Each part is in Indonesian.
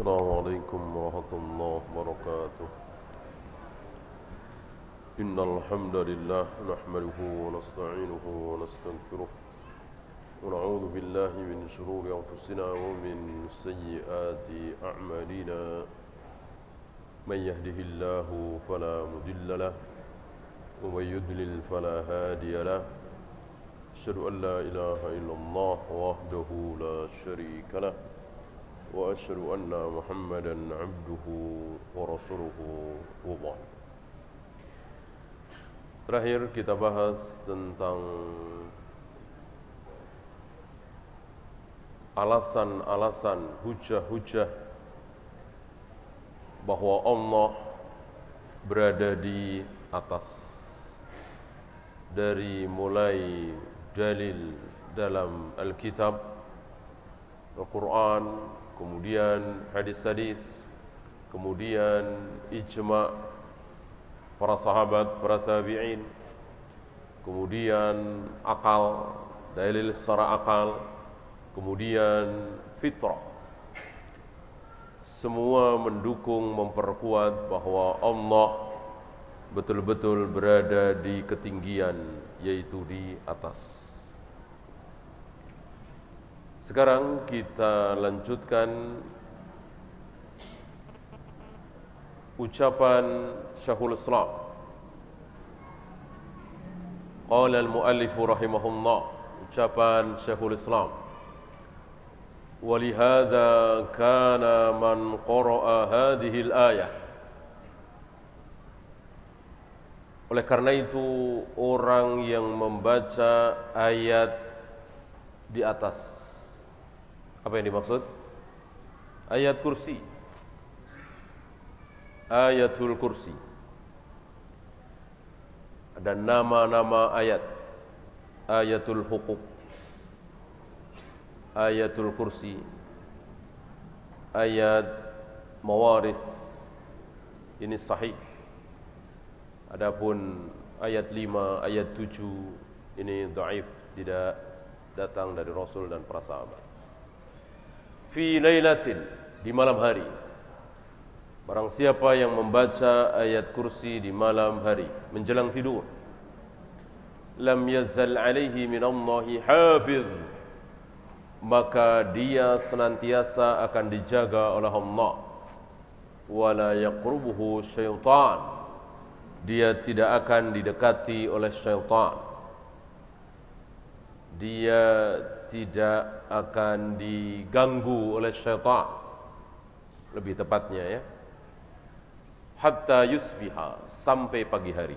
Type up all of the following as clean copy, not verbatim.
السلام عليكم ورحمة الله وبركاته. إن الحمد لله نحمده ونستعينه ونستغفره ونعوذ بالله من شرور أنفسنا ومن سيئات أعمالنا. من يهده الله فلا مضل له ومن يضلل فلا هادي له. أشهد أن لا إله إلا الله وحده لا شريك له وأشهد أن محمدًا عبده ورسوله وبعد. Terakhir kita bahas tentang alasan-alasan, hujah-hujah bahwa Allah berada di atas, dari mulai dalil dalam Alkitab, Al-Quran, kemudian hadis-hadis, kemudian ijma' para sahabat, para tabi'in, kemudian akal, dalil secara akal, kemudian fitrah. Semua mendukung, memperkuat bahwa Allah betul-betul berada di ketinggian, yaitu di atas. Sekarang kita lanjutkan ucapan Syekhul Islam. Qala al-muallif rahimahullah, ucapan Syekhul Islam. Walihada kana man qara'a hadhihi al-ayah. Oleh karena itu orang yang membaca ayat di atas. Apa yang dimaksud? Ayat kursi, ayatul kursi. Ada nama-nama ayat, ayatul hukuk, ayatul kursi, ayat mawaris. Ini sahih. Adapun ayat 5, ayat 7 ini dhaif, tidak datang dari Rasul dan para sahabat. Fi lailatin, di malam hari. Barang siapa yang membaca ayat kursi di malam hari menjelang tidur, lam yazal alaihi minallahi hafiz, maka dia senantiasa akan dijaga oleh Allah. Wala yaqrubuhu syaitan, dia tidak akan didekati oleh syaitan. Dia tidak akan diganggu oleh syaitan, lebih tepatnya ya, hatta yusbiha, sampai pagi hari.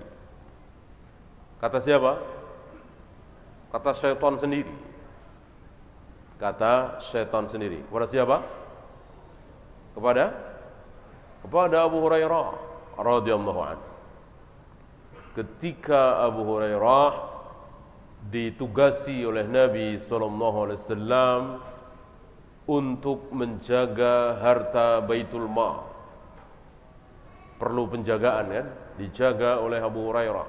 Kata siapa? Kata syaitan sendiri. Kata syaitan sendiri. Kepada siapa? Kepada Abu Hurairah radhiyallahu anhu. Ketika Abu Hurairah ditugasi oleh Nabi SAW untuk menjaga harta Baitul Mal. Perlu penjagaan kan? Dijaga oleh Abu Hurairah.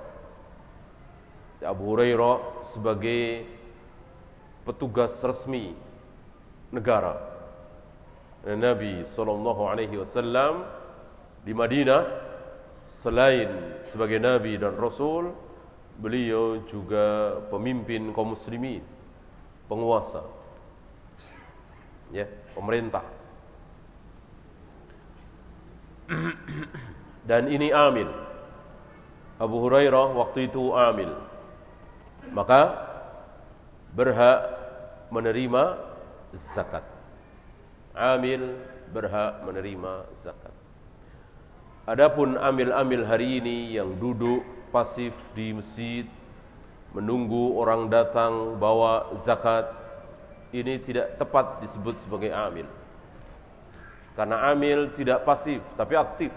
Abu Hurairah sebagai petugas resmi negara. Nabi SAW di Madinah, selain sebagai Nabi dan Rasul, beliau juga pemimpin kaum muslimin, penguasa, ya, pemerintah. Dan ini amil. Abu Hurairah waktu itu amil, maka berhak menerima zakat. Amil berhak menerima zakat. Adapun amil-amil hari ini yang duduk pasif di masjid menunggu orang datang bawa zakat, ini tidak tepat disebut sebagai amil. Karena amil tidak pasif tapi aktif.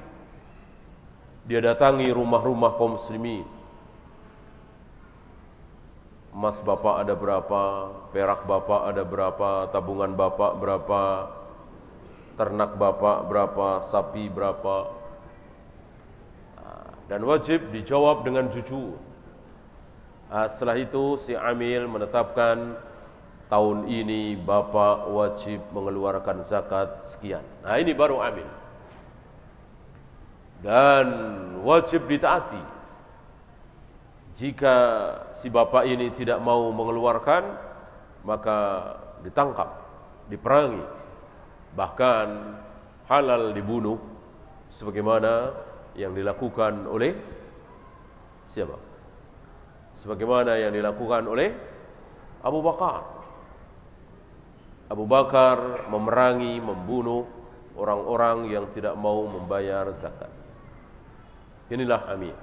Dia datangi rumah-rumah kaum muslimin. Emas bapak ada berapa, perak bapak ada berapa, tabungan bapak berapa, ternak bapak berapa, sapi berapa. Dan wajib dijawab dengan jujur. Setelah itu si amil menetapkan tahun ini bapak wajib mengeluarkan zakat sekian. Nah, ini baru amil. Dan wajib ditaati. Jika si bapak ini tidak mau mengeluarkan, maka ditangkap, diperangi, bahkan halal dibunuh, sebagaimana yang dilakukan oleh siapa? Sebagaimana yang dilakukan oleh Abu Bakar. Abu Bakar memerangi, membunuh orang-orang yang tidak mau membayar zakat. Inilah amil.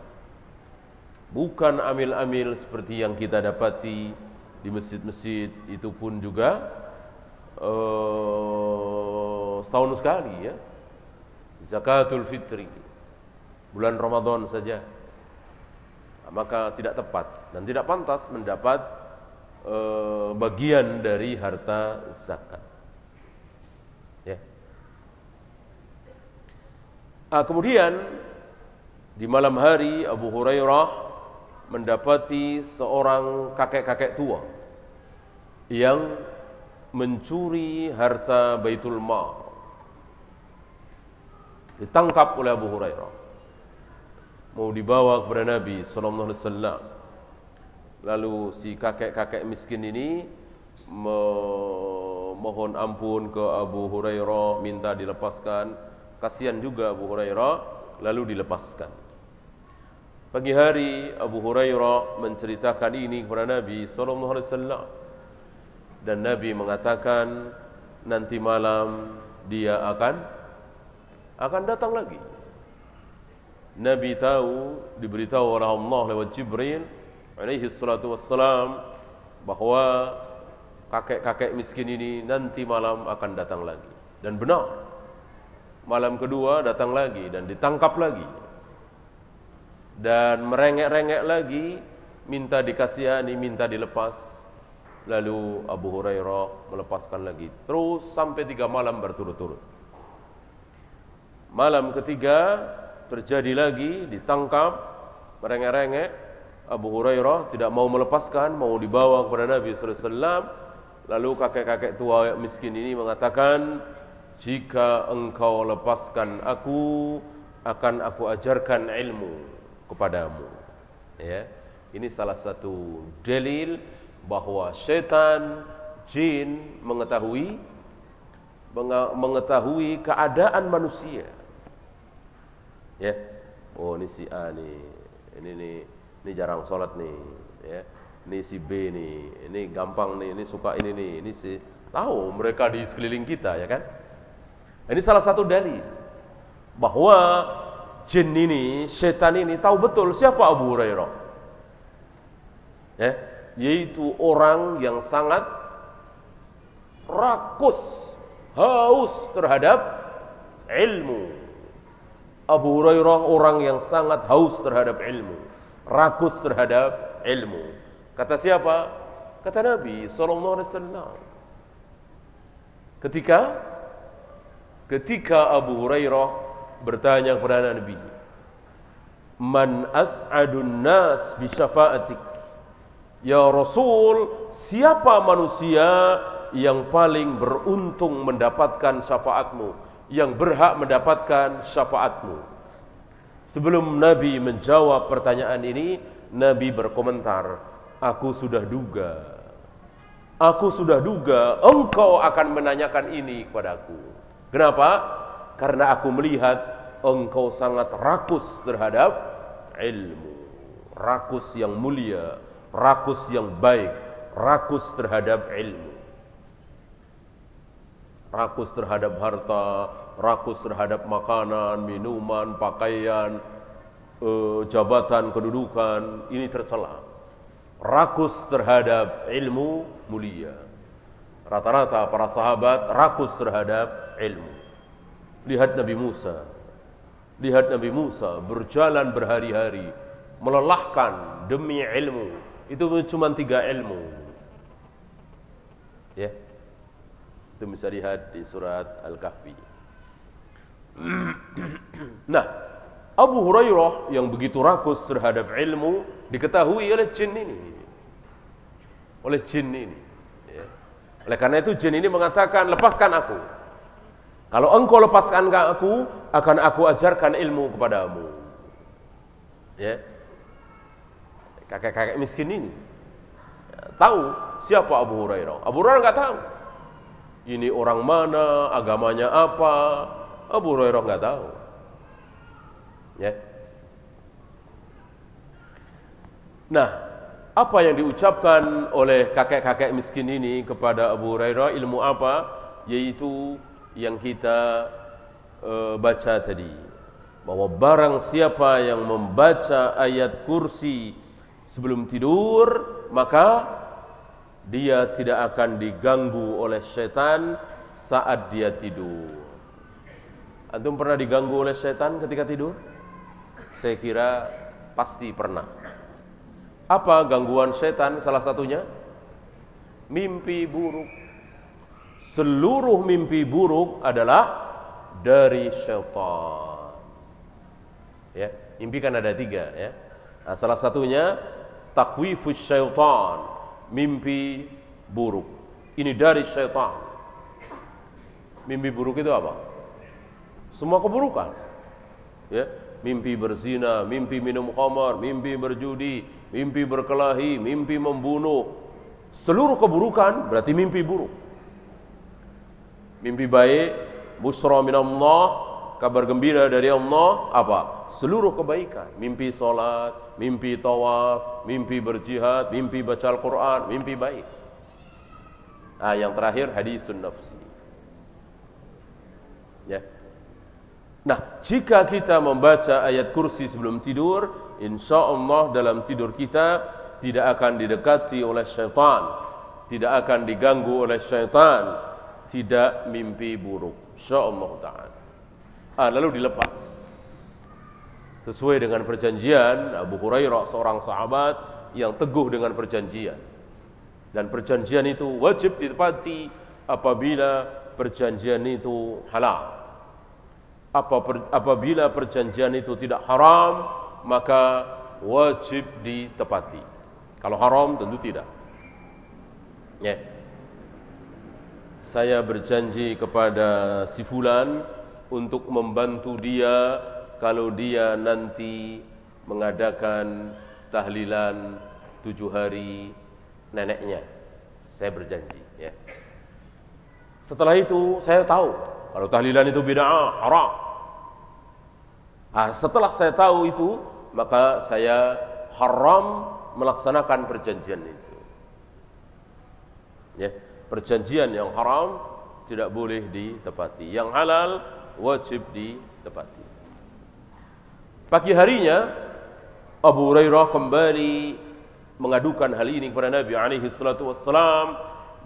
Bukan amil-amil seperti yang kita dapati di masjid-masjid, itu pun juga setahun sekali, ya. Zakatul fitri, bulan Ramadan saja. Maka tidak tepat dan tidak pantas mendapat bagian dari harta zakat. Ya. Kemudian di malam hari Abu Hurairah mendapati seorang kakek-kakek tua yang mencuri harta Baitul Mal. Ditangkap oleh Abu Hurairah, mau dibawa kepada Nabi sallallahu alaihi wasallam. Lalu si kakek-kakek miskin ini memohon ampun ke Abu Hurairah, minta dilepaskan. Kasihan juga Abu Hurairah, lalu dilepaskan. Pagi hari Abu Hurairah menceritakan ini kepada Nabi sallallahu alaihi wasallam, dan Nabi mengatakan nanti malam dia akan datang lagi. Nabi tahu, diberitahu oleh Allah lewat Jibril alaihi salatu wassalam, bahwa kakek-kakek miskin ini nanti malam akan datang lagi. Dan benar, malam kedua datang lagi dan ditangkap lagi, dan merengek-rengek lagi, minta dikasihani, minta dilepas. Lalu Abu Hurairah melepaskan lagi, terus sampai 3 malam berturut-turut. Malam ketiga terjadi lagi, ditangkap, merengek-rengek. Abu Hurairah tidak mau melepaskan, mau dibawa kepada Nabi sallallahu alaihi wasallam. Lalu kakek-kakek tua miskin ini mengatakan, jika engkau lepaskan aku, akan aku ajarkan ilmu kepadamu. Ya, ini salah satu dalil bahwa setan, jin mengetahui keadaan manusia. Ya, oh ini si A nih, ini jarang sholat nih, ya. Ini si B nih, ini gampang nih, ini suka ini si, tahu mereka di sekeliling kita, ya kan? Ini salah satu dalil bahwa jin ini, setan ini tahu betul siapa Abu Hurairah, ya, yaitu orang yang sangat rakus, haus terhadap ilmu. Abu Hurairah orang yang sangat haus terhadap ilmu, rakus terhadap ilmu. Kata siapa? Kata Nabi sallallahu alaihi wasallam. Ketika Abu Hurairah bertanya kepada Nabi, "Man as'adun nas bi syafa'atik?" Ya Rasul, siapa manusia yang paling beruntung mendapatkan syafaatmu, yang berhak mendapatkan syafaatmu? Sebelum Nabi menjawab pertanyaan ini, Nabi berkomentar, Aku sudah duga engkau akan menanyakan ini kepadaku. Kenapa? Karena aku melihat engkau sangat rakus terhadap ilmu, rakus yang mulia, rakus yang baik, rakus terhadap ilmu, rakus terhadap harta, rakus terhadap makanan, minuman, pakaian, jabatan, kedudukan. Ini tercela. Rakus terhadap ilmu mulia. Rata-rata para sahabat rakus terhadap ilmu. Lihat Nabi Musa berjalan berhari-hari, melelahkan demi ilmu. Itu cuma 3 ilmu, ya. Itu bisa lihat di surat Al-Kahfi. Nah, Abu Hurairah yang begitu rakus terhadap ilmu diketahui oleh jin ini, ya. Oleh karena itu jin ini mengatakan, lepaskan aku. Kalau engkau lepaskan aku, akan aku ajarkan ilmu kepadamu. Ya, kakek-kakek miskin ini tahu siapa Abu Hurairah. Abu Hurairah nggak tahu. Ini orang mana, agamanya apa, Abu Hurairah nggak tahu. Ya. Nah, apa yang diucapkan oleh kakek-kakek miskin ini kepada Abu Hurairah, ilmu apa? Yaitu yang kita baca tadi, bahwa barang siapa yang membaca ayat kursi sebelum tidur, maka dia tidak akan diganggu oleh setan saat dia tidur. Antum pernah diganggu oleh setan ketika tidur? Saya kira pasti pernah. Apa gangguan setan? Salah satunya mimpi buruk. Seluruh mimpi buruk adalah dari syaitan. Ya, mimpi kan ada 3 ya. Nah, salah satunya takhwifus syaitan, mimpi buruk. Ini dari syaitan. Mimpi buruk itu apa? Semua keburukan. Ya, mimpi berzina, mimpi minum khamar, mimpi berjudi, mimpi berkelahi, mimpi membunuh. Seluruh keburukan berarti mimpi buruk. Mimpi baik, busra minallah, kabar gembira dari Allah, apa? Seluruh kebaikan. Mimpi sholat, mimpi tawaf, mimpi berjihad, mimpi baca Al-Quran, mimpi baik. Nah, yang terakhir hadisun nafsi. Ya. Nah, jika kita membaca ayat kursi sebelum tidur, insya Allah dalam tidur kita tidak akan didekati oleh syaitan, tidak akan diganggu oleh syaitan, tidak mimpi buruk, insya Allah ta'ala. Lalu dilepas sesuai dengan perjanjian. Abu Hurairah seorang sahabat yang teguh dengan perjanjian, dan perjanjian itu wajib ditepati apabila perjanjian itu halal. Apabila perjanjian itu tidak haram, maka wajib ditepati. Kalau haram tentu tidak. Ya. Saya berjanji kepada si fulan untuk membantu dia kalau dia nanti mengadakan tahlilan 7 hari neneknya. Saya berjanji, ya. Setelah itu saya tahu kalau tahlilan itu bid'ah, haram. Setelah saya tahu itu, maka saya haram melaksanakan perjanjian itu. Ya, perjanjian yang haram tidak boleh ditepati. Yang halal wajib ditepati. Pagi harinya Abu Hurairah kembali mengadukan hal ini kepada Nabi alaihi salatu wassalam,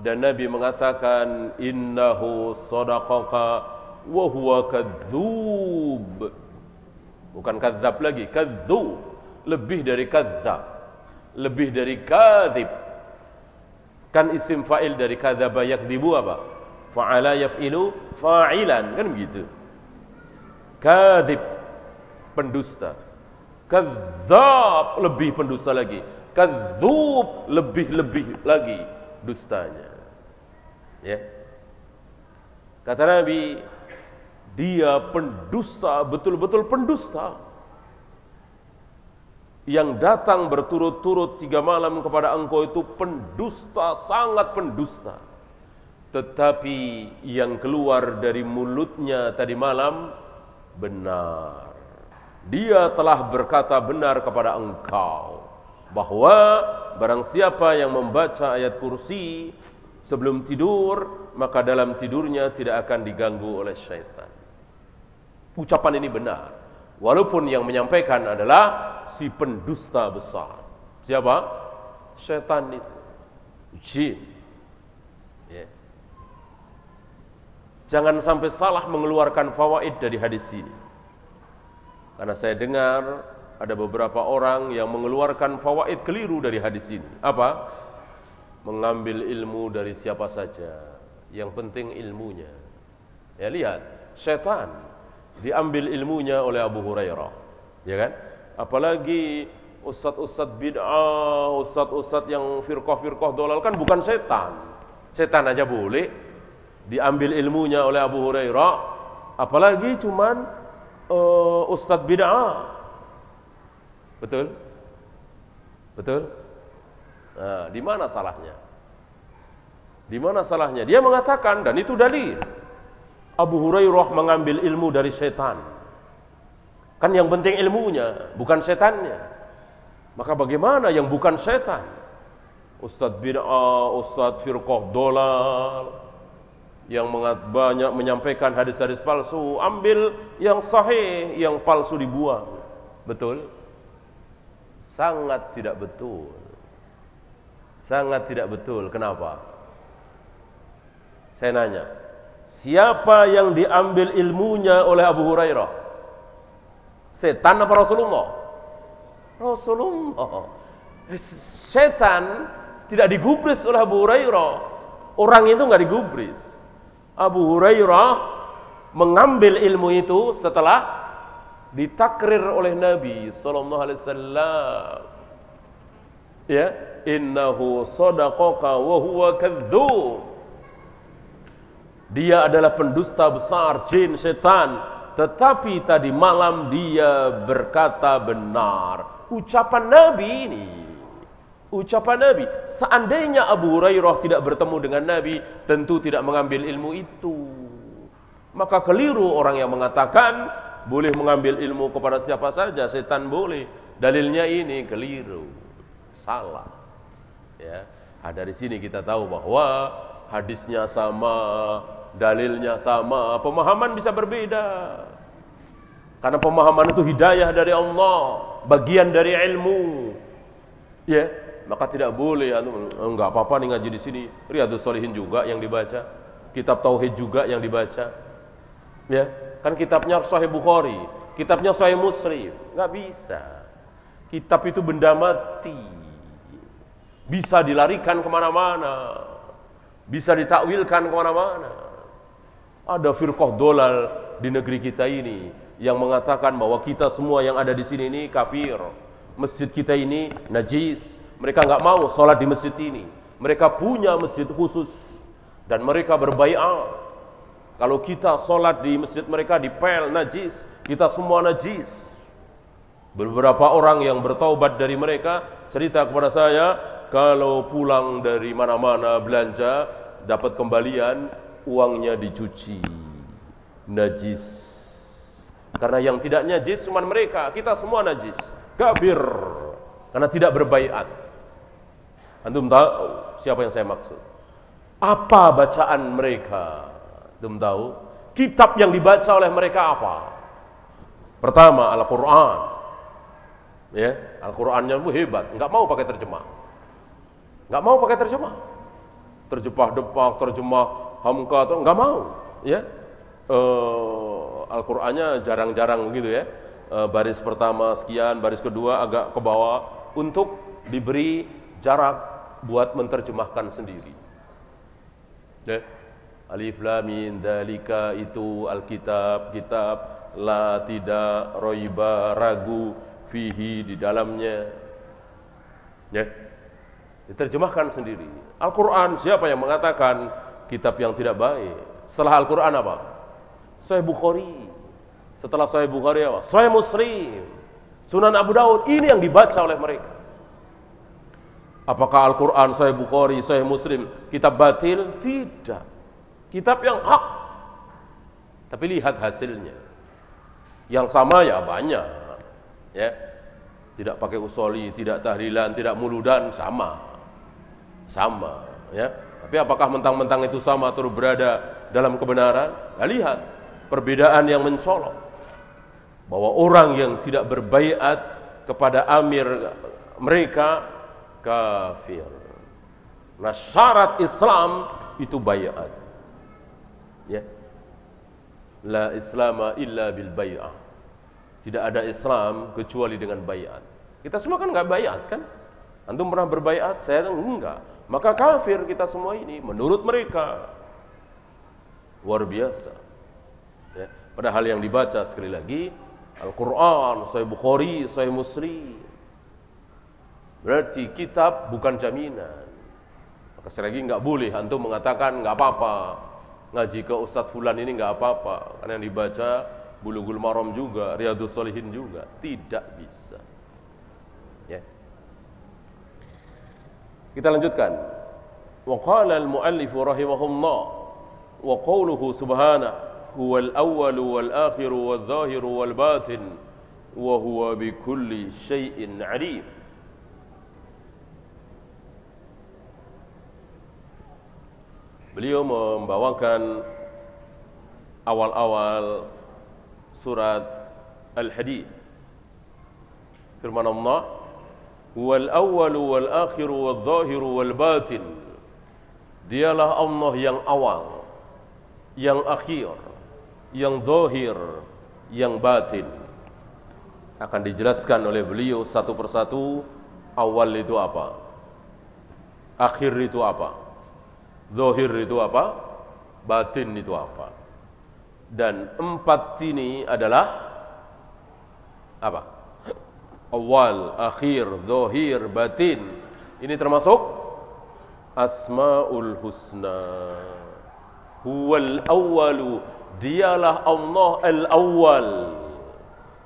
dan Nabi mengatakan, innahu sadaqaka wa huwa kadzub. Bukan kadzab lagi, kadzub. Lebih dari kadzab, lebih dari kadzib. Kan isim fa'il dari kadzaba yakdzibu apa? Fa'ala yaf'ilu fa'ilan, kan begitu. Kadzib, pendusta. Kadzab, lebih pendusta lagi. Kadzub, lebih-lebih lagi dustanya. Ya. Kata Nabi, dia pendusta, betul-betul pendusta, yang datang berturut-turut 3 malam kepada engkau itu pendusta, sangat pendusta. Tetapi yang keluar dari mulutnya tadi malam benar. Dia telah berkata benar kepada engkau, bahwa barang siapa yang membaca ayat kursi sebelum tidur, maka dalam tidurnya tidak akan diganggu oleh syaitan. Ucapan ini benar, walaupun yang menyampaikan adalah si pendusta besar. Siapa? Syaitan itu, jin. Ya. Jangan sampai salah mengeluarkan fawaid dari hadis ini, karena saya dengar ada beberapa orang yang mengeluarkan fawaid keliru dari hadis ini. Apa? Mengambil ilmu dari siapa saja, yang penting ilmunya. Ya, lihat, syaitan diambil ilmunya oleh Abu Hurairah, ya kan? Apalagi ustadz-ustadz bid'ah, ustadz-ustadz yang firqah-firqah dolal, kan bukan setan, Setan aja boleh diambil ilmunya oleh Abu Hurairah, apalagi cuman ustadz bid'ah. Betul? Betul? Nah, di mana salahnya? Di mana salahnya? Dia mengatakan, dan itu dalil, Abu Hurairah mengambil ilmu dari setan. Kan yang penting ilmunya, bukan setannya. Maka bagaimana yang bukan setan? Ustadz bid'ah, ustadz firqah dolal, yang banyak menyampaikan hadis-hadis palsu, ambil yang sahih, yang palsu dibuang. Betul? Sangat tidak betul. Sangat tidak betul. Kenapa? Saya nanya, siapa yang diambil ilmunya oleh Abu Hurairah? Setan apa Rasulullah? Rasulullah. Setan tidak digubris oleh Abu Hurairah. Orang itu nggak digubris. Abu Hurairah mengambil ilmu itu setelah ditakrir oleh Nabi sallallahu alaihi wasallam. Ya, innahu sadaqaka wa huwa kadzdzub. Dia adalah pendusta besar, jin, setan, tetapi tadi malam dia berkata benar. Ucapan Nabi ini, ucapan Nabi. Seandainya Abu Hurairah tidak bertemu dengan Nabi, tentu tidak mengambil ilmu itu. Maka keliru orang yang mengatakan boleh mengambil ilmu kepada siapa saja, setan boleh. Dalilnya ini keliru, salah. Ya, dari sini kita tahu bahwa hadisnya sama, dalilnya sama, pemahaman bisa berbeda. Karena pemahaman itu hidayah dari Allah, bagian dari ilmu. Ya, maka tidak boleh enggak apa-apa nih ngaji di sini. Riyadhus Shalihin juga yang dibaca, kitab tauhid juga yang dibaca. Ya, kan kitabnya Sahih Bukhari, kitabnya Sahih Muslim. Enggak bisa. Kitab itu benda mati, bisa dilarikan kemana-mana, bisa ditakwilkan kemana-mana. Ada firqah dolal di negeri kita ini yang mengatakan bahwa kita semua yang ada di sini ini kafir, masjid kita ini najis. Mereka nggak mau sholat di masjid ini. Mereka punya masjid khusus dan mereka berbaiat. Kalau kita sholat di masjid mereka dipel najis, kita semua najis. Beberapa orang yang bertaubat dari mereka cerita kepada saya, kalau pulang dari mana-mana belanja dapat kembalian, uangnya dicuci najis. Karena yang tidak najis cuma mereka, kita semua najis, kafir, karena tidak berbaiat. Antum tahu siapa yang saya maksud? Apa bacaan mereka? Antum tahu? Kitab yang dibaca oleh mereka apa? Pertama, Al-Quran. Ya, Al-Qurannya hebat, nggak mau pakai terjemah. Nggak mau pakai terjemah. Terjemah depak, terjemah hamka, nggak mau. Ya, Al-Qur'annya jarang-jarang gitu ya. Baris pertama sekian, baris kedua agak ke bawah untuk diberi jarak buat menerjemahkan sendiri. Ya. Alif lam mim dzalika itu Alkitab, kitab la tidak roiba ragu fihi di dalamnya. Ya. Diterjemahkan sendiri. Al-Qur'an siapa yang mengatakan kitab yang tidak baik? Setelah Al-Qur'an apa? Sahih Bukhari. Setelah Sahih Bukhari apa? Sahih Muslim, Sunan Abu Daud. Ini yang dibaca oleh mereka. Apakah Al-Quran, Sahih Bukhari, Sahih Muslim kitab batil? Tidak. Kitab yang hak. Tapi lihat hasilnya. Yang sama ya banyak. Ya. Tidak pakai usoli, tidak tahlilan, tidak muludan, sama. Sama, ya. Tapi apakah mentang-mentang itu sama terus berada dalam kebenaran? Ya, lihat perbedaan yang mencolok. Bahwa orang yang tidak berbaiat kepada amir mereka kafir. Nah, syarat Islam itu baiat. Ya. La islama illa bil bai'ah. Tidak ada Islam kecuali dengan baiat. Kita semua kan nggak baiat kan? Antum pernah berbaiat? Saya enggak. Maka kafir kita semua ini menurut mereka. Luar biasa. Ya. Padahal yang dibaca sekali lagi Al-Quran, Sahih Bukhari, Sahih Muslim. Berarti kitab bukan jaminan. Maka sekali lagi nggak boleh antum mengatakan nggak apa-apa ngaji ke Ustadz Fulan ini nggak apa-apa, karena yang dibaca Bulughul Maram juga, Riyadhus Shalihin juga, tidak bisa. Ya. Kita lanjutkan. Wa qala al-muallif rahimahullah wa qawluhu subhanahu huwal awwalu wal akhiru wal zahiru wal batin wa huwa bikulli syai'in alim. Beliau membawakan awal-awal surat Al-Hadid. Firman Allah, "Huwal awwalu wal akhiru wal zahiru wal batin." Dialah Allah yang awal, yang akhir, yang zahir, yang batin. Akan dijelaskan oleh beliau satu persatu, awal itu apa? Akhir itu apa? Zahir itu apa? Batin itu apa? Dan empat ini adalah apa? Awal, akhir, zahir, batin. Ini termasuk Asmaul Husna. Huwal awwalu, dialah Allah al-awwal.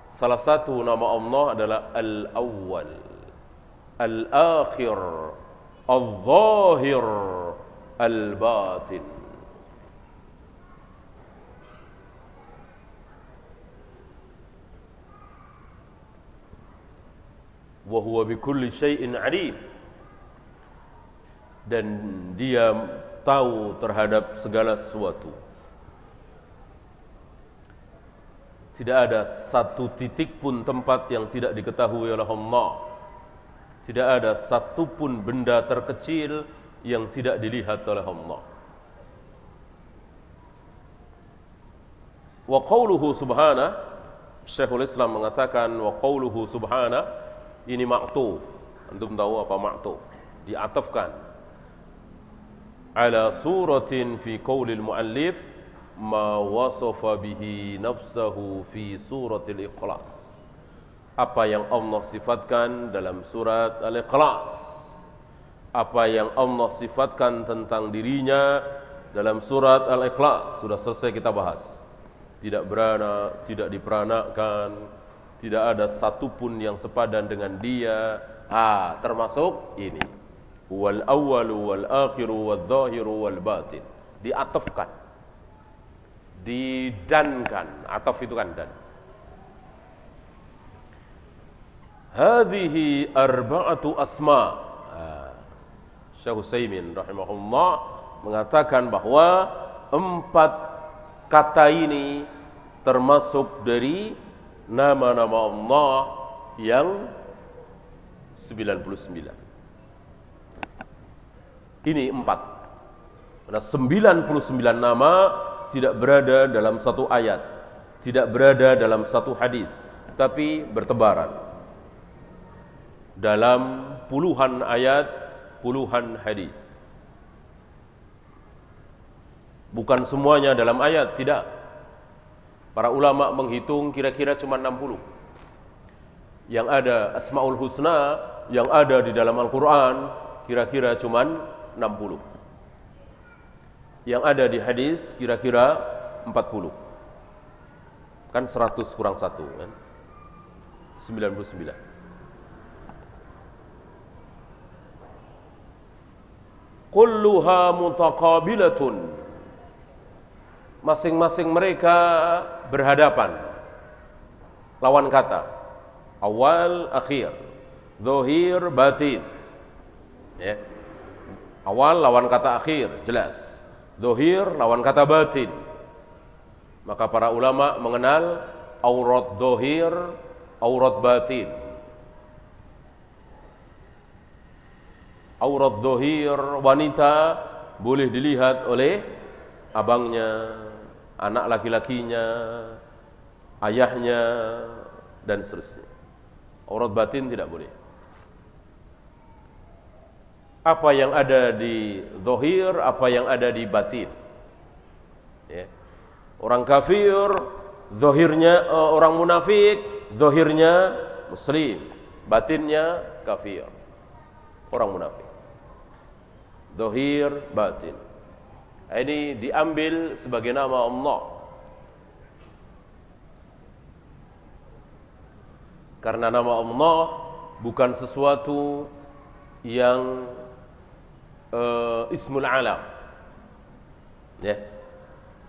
Salah satu nama Allah adalah al-awwal, al-akhir, al-zahir, al-batin. Wa huwa bikulli syai'in alim. Dan dia tahu terhadap segala sesuatu. Tidak ada satu titik pun tempat yang tidak diketahui oleh Allah. Tidak ada satu pun benda terkecil yang tidak dilihat oleh Allah. Wa qawluhu subhanahu, Syekhul Islam mengatakan wa qawluhu subhanahu, ini ma'tuf. Antum tahu apa ma'tuf? Diatafkan ala suratin fi qawlil muallif ma wasafa bihi nafsahu fi suratil Ikhlas. Apa yang Allah sifatkan dalam surat Al-Ikhlas, apa yang Allah sifatkan tentang dirinya dalam surat Al-Ikhlas, sudah selesai kita bahas. Tidak beranak, tidak diperanakan, tidak ada satupun yang sepadan dengan dia. Termasuk ini. Wal awwalu wal akhiru wal zahiru wal batin. Diatafkan, didankan. Ataf itu kan dan. Hadhihi arba'atu asma. Syekh Utsaimin rahimahullah mengatakan bahwa 4 kata ini termasuk dari nama-nama Allah yang 99. Ini 4. Karena 99 nama tidak berada dalam satu ayat, tidak berada dalam satu hadis, tapi bertebaran dalam puluhan ayat, puluhan hadis. Bukan semuanya dalam ayat, tidak. Para ulama menghitung kira-kira cuma 60. Yang ada Asmaul Husna yang ada di dalam Al-Quran kira-kira cuma 60. Yang ada di hadis kira-kira 40. Kan 100 kurang 1 kan? 99. Kulluha mutaqabilatun. Masing-masing mereka berhadapan. Lawan kata. Awal, akhir. Zahir, batin. Ya. Awal lawan kata akhir, jelas. Zahir lawan kata batin. Maka para ulama mengenal aurat zahir, aurat batin. Aurat zahir wanita boleh dilihat oleh abangnya, anak laki-lakinya, ayahnya, dan seterusnya. Aurat batin tidak boleh. Apa yang ada di zahir, apa yang ada di batin. Ya. Orang kafir, zahirnya orang munafik, zahirnya muslim, batinnya kafir, orang munafik. Zahir, batin. Ini diambil sebagai nama Allah. Karena nama Allah bukan sesuatu yang ismul alam. Ya.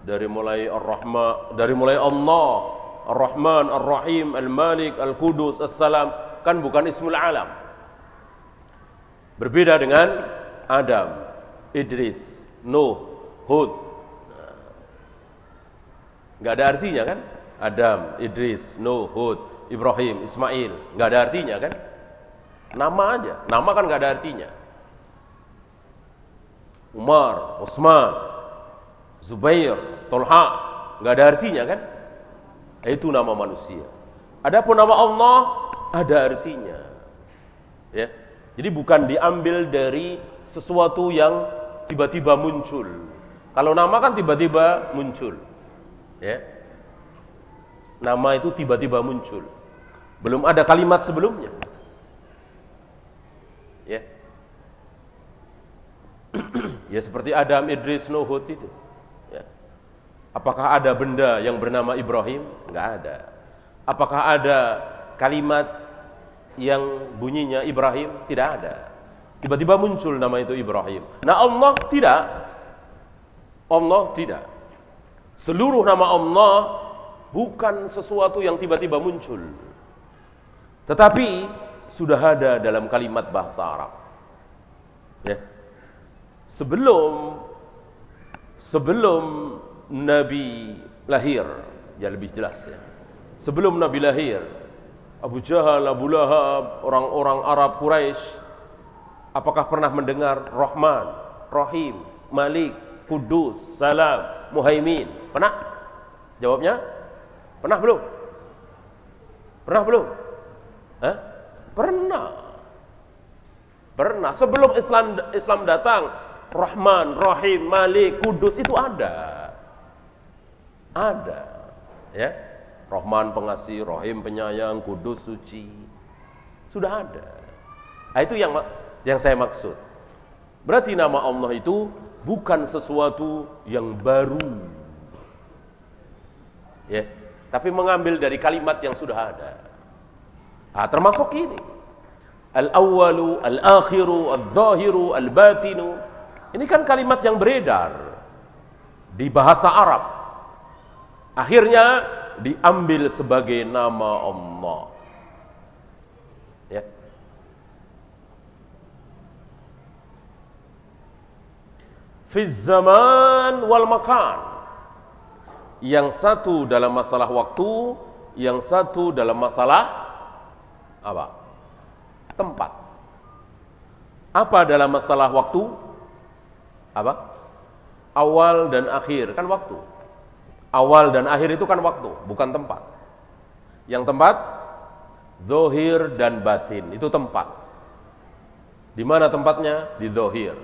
Dari mulai Ar-Rahman, dari mulai Allah, Ar-Rahman, Ar-Rahim, Al-Malik, Al-Qudus, As-Salam, kan bukan ismul alam. Berbeda dengan Adam, Idris, Nuh, Hud. Nggak ada artinya kan? Adam, Idris, Nuh, Hud, Ibrahim, Ismail, nggak ada artinya kan? Nama aja, nama kan nggak ada artinya. Umar, Utsman, Zubair, Tolha, nggak ada artinya kan? Itu nama manusia. Adapun nama Allah ada artinya. Ya. Jadi bukan diambil dari sesuatu yang tiba-tiba muncul. Kalau nama kan tiba-tiba muncul. Ya. Nama itu tiba-tiba muncul. Belum ada kalimat sebelumnya. Ya. Ya seperti Adam, Idris, Nuh, Hud itu. Ya. Apakah ada benda yang bernama Ibrahim? Enggak ada. Apakah ada kalimat yang bunyinya Ibrahim? Tidak ada. Tiba-tiba muncul nama itu Ibrahim. Nah Allah tidak. Allah tidak. Seluruh nama Allah bukan sesuatu yang tiba-tiba muncul, tetapi sudah ada dalam kalimat bahasa Arab. Ya. Sebelum Nabi lahir, ya lebih jelas ya. Sebelum Nabi lahir, Abu Jahal, Abu Lahab, orang-orang Arab Quraisy, apakah pernah mendengar Rahman, Rahim, Malik, Kudus, Salam, Muhaimin? Pernah? Jawabnya? Pernah belum? Pernah belum? Hah? Pernah. Pernah. Sebelum Islam datang, Rahman, Rahim, Malik, Kudus itu ada. Ada. Ya. Rahman pengasih, Rahim penyayang, Kudus suci. Sudah ada. Nah, itu yang saya maksud. Berarti nama Allah itu bukan sesuatu yang baru. Ya. Tapi mengambil dari kalimat yang sudah ada. Nah, termasuk ini. Al-awwalu, al-akhiru, al-zahiru, al-batinu. Ini kan kalimat yang beredar di bahasa Arab. Akhirnya diambil sebagai nama Allah. Ya. Fi zaman wal makan. Yang satu dalam masalah waktu, yang satu dalam masalah apa? Tempat. Apa dalam masalah waktu? Apa? Awal dan akhir, kan waktu. Awal dan akhir itu kan waktu, bukan tempat. Yang tempat, zahir dan batin, itu tempat. Di mana tempatnya? Di zahir.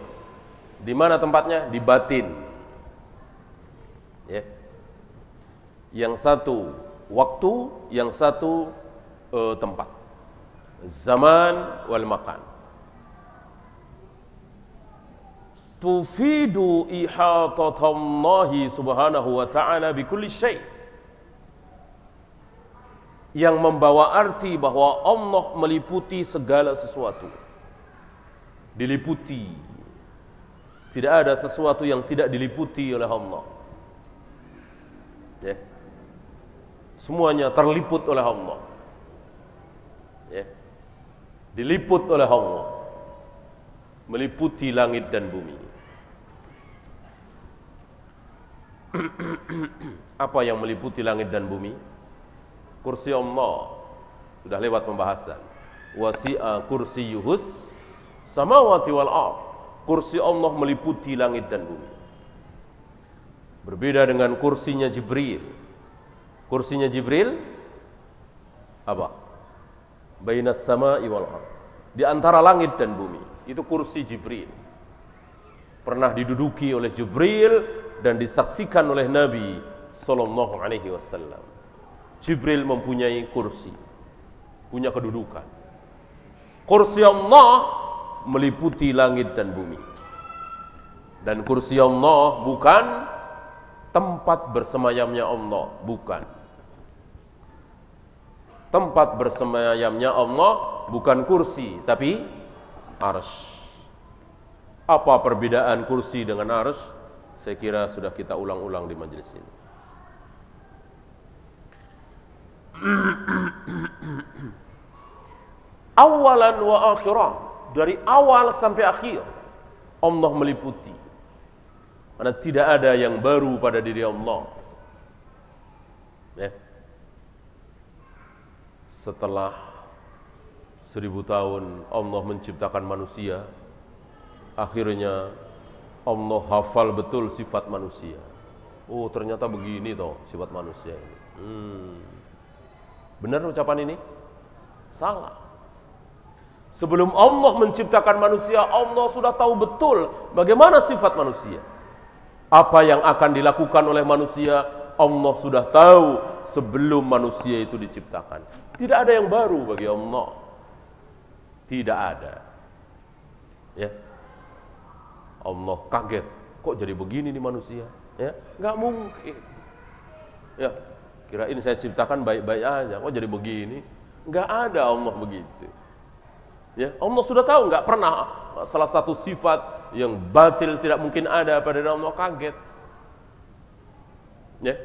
Di mana tempatnya? Di batin. Ya. Yang satu waktu, yang satu tempat. Zaman wal makan. Tufidu ihatatallahi subhanahu wa ta'ala bikulli syai'. Yang membawa arti bahwa Allah meliputi segala sesuatu. Diliputi. Tidak ada sesuatu yang tidak diliputi oleh Allah. Ya. Semuanya terliput oleh Allah. Ya. Diliput oleh Allah. Meliputi langit dan bumi. Apa yang meliputi langit dan bumi? Kursi Allah. Sudah lewat pembahasan. Wasi'a kursiyuhus samawati wal ardh. Kursi Allah meliputi langit dan bumi. Berbeda dengan kursinya Jibril. Kursinya Jibril apa? Bainas sama'i wal ardh. Di antara langit dan bumi. Itu kursi Jibril. Pernah diduduki oleh Jibril dan disaksikan oleh Nabi sallallahu alaihi wasallam. Jibril mempunyai kursi, punya kedudukan. Kursi Allah meliputi langit dan bumi. Dan kursi Allah bukan tempat bersemayamnya Allah, bukan. Tempat bersemayamnya Allah bukan kursi, tapi arsy. Apa perbedaan kursi dengan arsy? Saya kira sudah kita ulang-ulang di majelis ini. Awalan wa akhirah, dari awal sampai akhir Allah meliputi. Karena tidak ada yang baru pada diri Allah. Ya. Setelah 1000 tahun Allah menciptakan manusia, akhirnya Allah hafal betul sifat manusia. Oh, ternyata begini toh sifat manusia ini. Benar ucapan ini? Salah. Sebelum Allah menciptakan manusia, Allah sudah tahu betul bagaimana sifat manusia. Apa yang akan dilakukan oleh manusia, Allah sudah tahu sebelum manusia itu diciptakan. Tidak ada yang baru bagi Allah. Tidak ada. Ya. Allah kaget, kok jadi begini nih manusia? Ya, nggak mungkin. Ya, kirain saya ciptakan baik-baik aja, kok jadi begini? Nggak ada Allah begitu. Ya, Allah sudah tahu, nggak pernah salah satu sifat yang batil tidak mungkin ada pada diri Allah, kaget. Ya,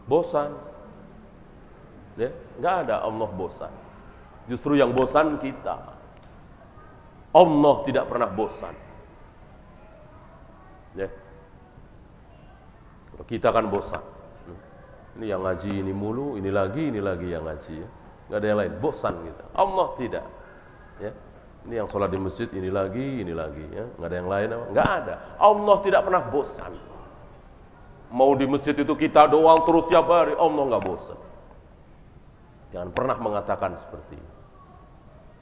bosan. Ya, nggak ada Allah bosan. Justru yang bosan kita. Allah tidak pernah bosan. Ya. Kita kan bosan. Ini yang ngaji ini mulu, ini lagi yang ngaji ya. Nggak ada yang lain, bosan kita. Allah tidak. Ya. Ini yang sholat di masjid ini lagi ya. Nggak ada yang lain, nggak ada. Allah tidak pernah bosan. Mau di masjid itu kita doang terus tiap hari, Allah nggak bosan. Jangan pernah mengatakan seperti ini.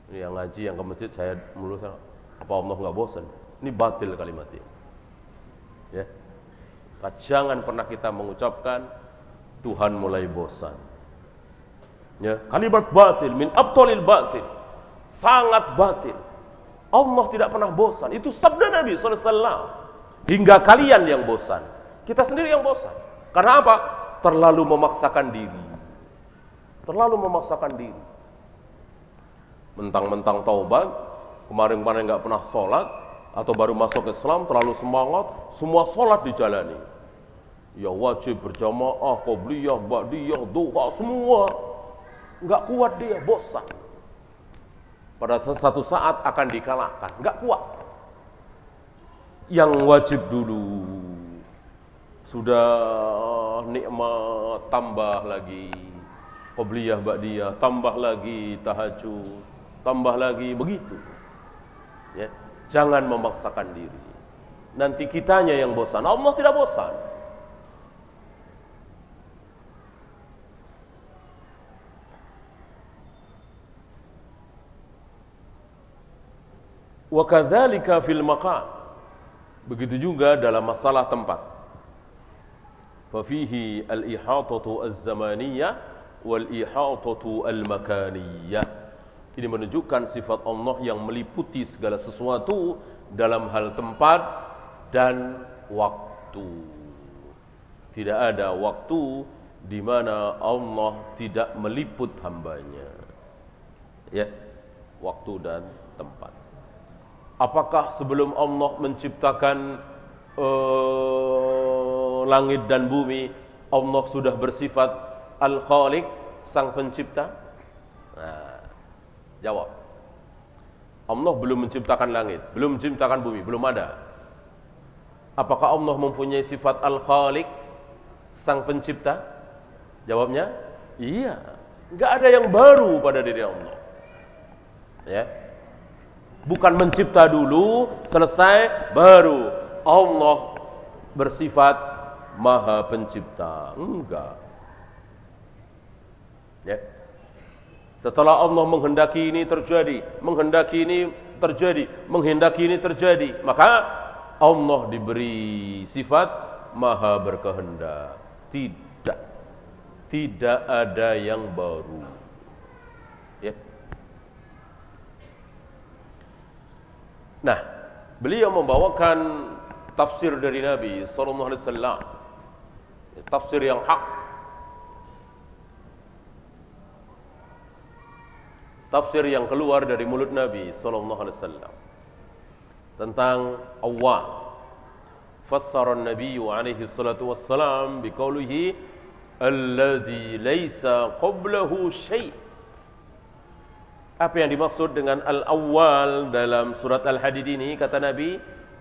Ini yang ngaji, yang ke masjid saya mulu, apa Allah nggak bosan? Ini batil kalimat ini. Ya, jangan pernah kita mengucapkan Tuhan mulai bosan. Ya, kalimat batil, min abtalil batil, sangat batil. Allah tidak pernah bosan. Itu sabda Nabi SAW. Hingga kalian yang bosan, kita sendiri yang bosan. Karena apa? Terlalu memaksakan diri. Terlalu memaksakan diri. Mentang-mentang taubat, kemarin-kemarin nggak pernah sholat, atau baru masuk Islam, terlalu semangat, semua sholat dijalani. Ya wajib berjamaah, qobliyah, ba'diyah, duha, semua. Nggak kuat dia, bosan. Pada satu saat akan dikalahkan, nggak kuat. Yang wajib dulu, sudah nikmat, tambah lagi. Qobliyah, ba'diyah, tambah lagi tahajud, tambah lagi, begitu. Ya, jangan memaksakan diri. Nanti kitanya yang bosan, Allah tidak bosan. Wa kadzalika fil maqam. Begitu juga dalam masalah tempat. Fa fihi al-ihatatu az-zamaniyah wal ihatatu al-makaniyah. Ini menunjukkan sifat Allah yang meliputi segala sesuatu dalam hal tempat dan waktu. Tidak ada waktu di mana Allah tidak meliput hambanya. Ya, waktu dan tempat. Apakah sebelum Allah menciptakan langit dan bumi, Allah sudah bersifat Al-Khaliq, sang pencipta? Nah, jawab. Allah belum menciptakan langit, belum menciptakan bumi, belum ada. Apakah Allah mempunyai sifat Al-Khaliq, sang pencipta? Jawabnya, iya. Nggak ada yang baru pada diri Allah. Ya. Bukan mencipta dulu, selesai, baru Allah bersifat Maha Pencipta. Enggak. Ya. Setelah Allah menghendaki ini terjadi, menghendaki ini terjadi, menghendaki ini terjadi, maka Allah diberi sifat Maha Berkehendak. Tidak ada yang baru. Ya. Nah, beliau membawakan tafsir dari Nabi sallallahu alaihi wasallam, tafsir yang hak, tafsir yang keluar dari mulut Nabi sallallahu alaihi wasallam tentang Allah. Fassara an-nabiy alaihi salatu wassalam biqaulihi alladzi laisa qablahu syai'. Apa yang dimaksud dengan al-awwal dalam surat Al-Hadid ini, kata Nabi,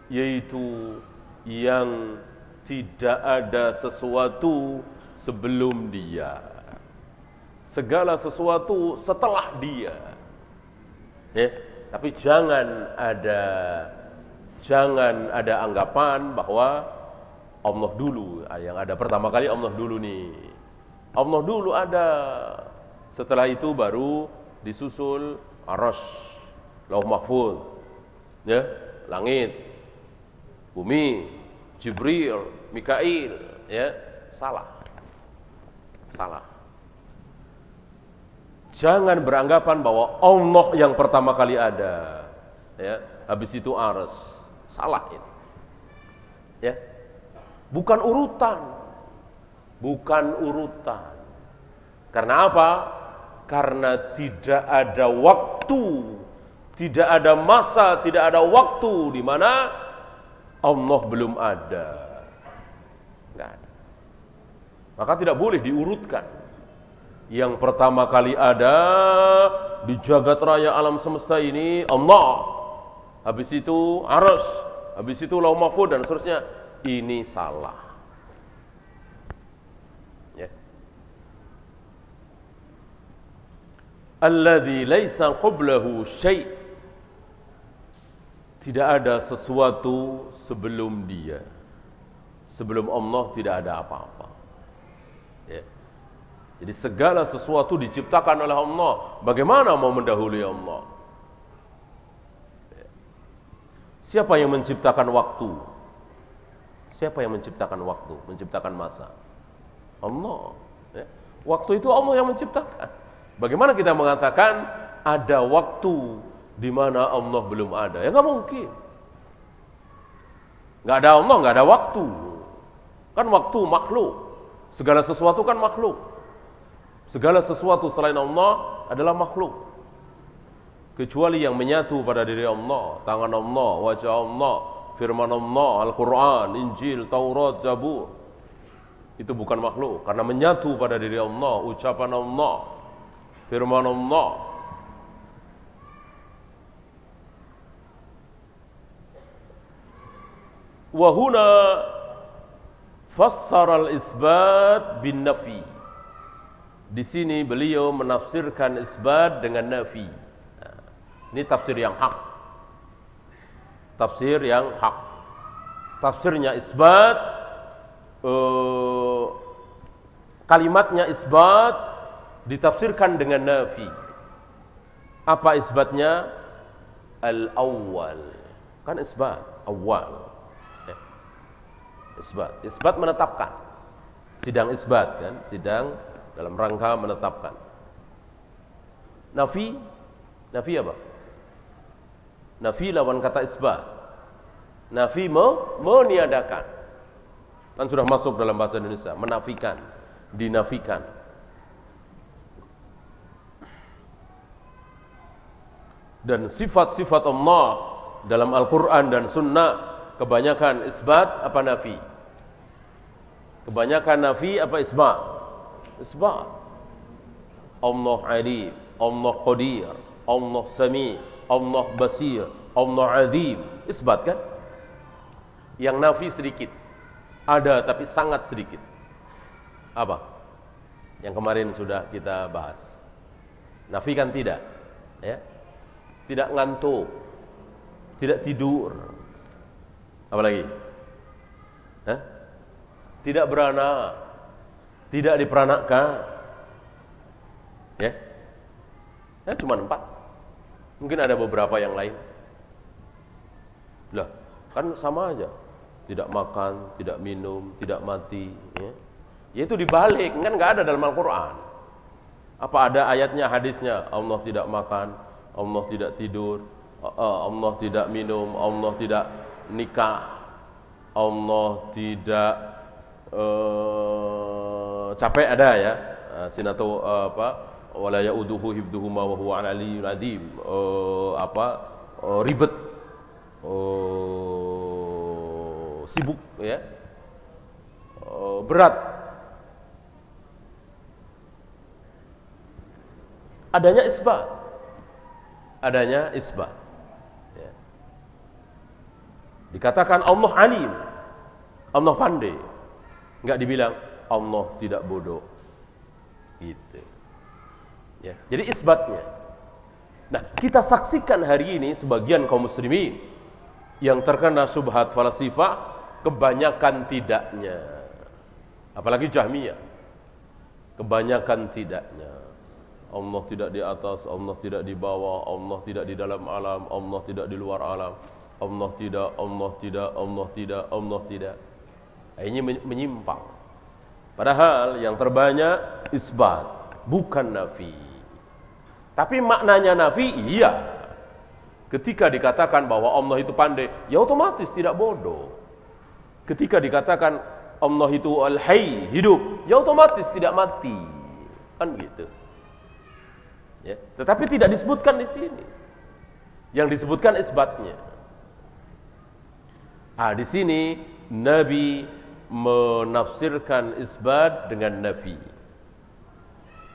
yaitu yang tidak ada sesuatu sebelum dia, segala sesuatu setelah dia. Ya, tapi jangan ada anggapan bahwa Allah dulu, yang ada pertama kali Allah dulu nih. Allah dulu ada, setelah itu baru disusul Arsy, Lauh Mahfuz, ya, langit, bumi, Jibril, Mikail, ya, salah. Jangan beranggapan bahwa Allah yang pertama kali ada, ya, habis itu Arsy, salah ini, ya, bukan urutan. Karena apa? Karena tidak ada waktu, tidak ada masa, tidak ada waktu di mana Allah belum ada. Enggak ada. Maka tidak boleh diurutkan. Yang pertama kali ada di jagat raya alam semesta ini Allah, habis itu Arsy, habis itu Lauh Mahfuz dan seterusnya. Ini salah. Ya. Alladzi laisa qablahu syai'. Tidak ada sesuatu sebelum dia. Sebelum Allah tidak ada apa-apa. Ya. Jadi segala sesuatu diciptakan oleh Allah. Bagaimana mau mendahului Allah? Ya. Siapa yang menciptakan waktu? Siapa yang menciptakan waktu? Menciptakan masa? Allah. Ya. Waktu itu Allah yang menciptakan. Bagaimana kita mengatakan ada waktu di mana Allah belum ada? Ya nggak mungkin. Nggak ada Allah, nggak ada waktu. Kan waktu makhluk. Segala sesuatu kan makhluk. Segala sesuatu selain Allah adalah makhluk. Kecuali yang menyatu pada diri Allah, tangan Allah, wajah Allah, firman Allah, Al-Quran, Injil, Taurat, Zabur. Itu bukan makhluk, karena menyatu pada diri Allah, ucapan Allah, firman Allah. Wahuna fassara al-isbat bin nafi. Di sini beliau menafsirkan isbat dengan nafi. Ini tafsir yang hak. Tafsir yang hak. Tafsirnya isbat, kalimatnya isbat ditafsirkan dengan nafi. Apa isbatnya? Al-awwal. Kan isbat, awal. Isbat menetapkan. Sidang isbat kan, sidang dalam rangka menetapkan. Nafi apa? Nafi lawan kata isbat. Nafi meniadakan. Kan sudah masuk dalam bahasa Indonesia, menafikan, dinafikan. Dan sifat-sifat Allah dalam Al-Quran dan Sunnah kebanyakan isbat apa nafi? Kebanyakan nafi apa isbat? Isbat. Allah alim, Allah qadir, Allah sami, Allah basir, Allah azim. Isbat kan? Yang nafi sedikit. Ada tapi sangat sedikit. Apa? Yang kemarin sudah kita bahas. Nafi kan tidak, ya? Tidak ngantuk, tidak tidur. Apa lagi? Hah? Tidak beranak, tidak diperanakkan. Ya? Cuma 4. Mungkin ada beberapa yang lain. Lah, kan sama aja. Tidak makan, tidak minum, tidak mati. Ya? Itu dibalik, kan nggak ada dalam Al-Quran. Apa ada ayatnya, hadisnya? Allah tidak makan, Allah tidak tidur, Allah tidak minum, Allah tidak nikah, Allah tidak capek ada ya. Sinatu wala yauduhu hibduhuma wa huwa aliyyun azim. Ribet, sibuk ya. Berat. Adanya isbat. Adanya isbat. Ya. Dikatakan Allah alim, Allah pandai. Enggak dibilang Allah tidak bodoh. Gitu. Ya. Jadi isbatnya. Nah, kita saksikan hari ini sebagian kaum muslimin yang terkena syubhat falsafah kebanyakan tidaknya. Apalagi Jahmiyah. Kebanyakan tidaknya. Allah tidak di atas, Allah tidak di bawah, Allah tidak di dalam alam, Allah tidak di luar alam. Allah tidak, Allah tidak, Allah tidak, Allah tidak. Ini menyimpang. Padahal yang terbanyak isbat, bukan nafi. Tapi maknanya nafi, iya. Ketika dikatakan bahwa Allah itu pandai, ya otomatis tidak bodoh. Ketika dikatakan Allah itu al-hayy, hidup, ya otomatis tidak mati. Kan gitu. Ya, tetapi tidak disebutkan di sini. Yang disebutkan isbatnya. Di sini Nabi menafsirkan isbat dengan nafi.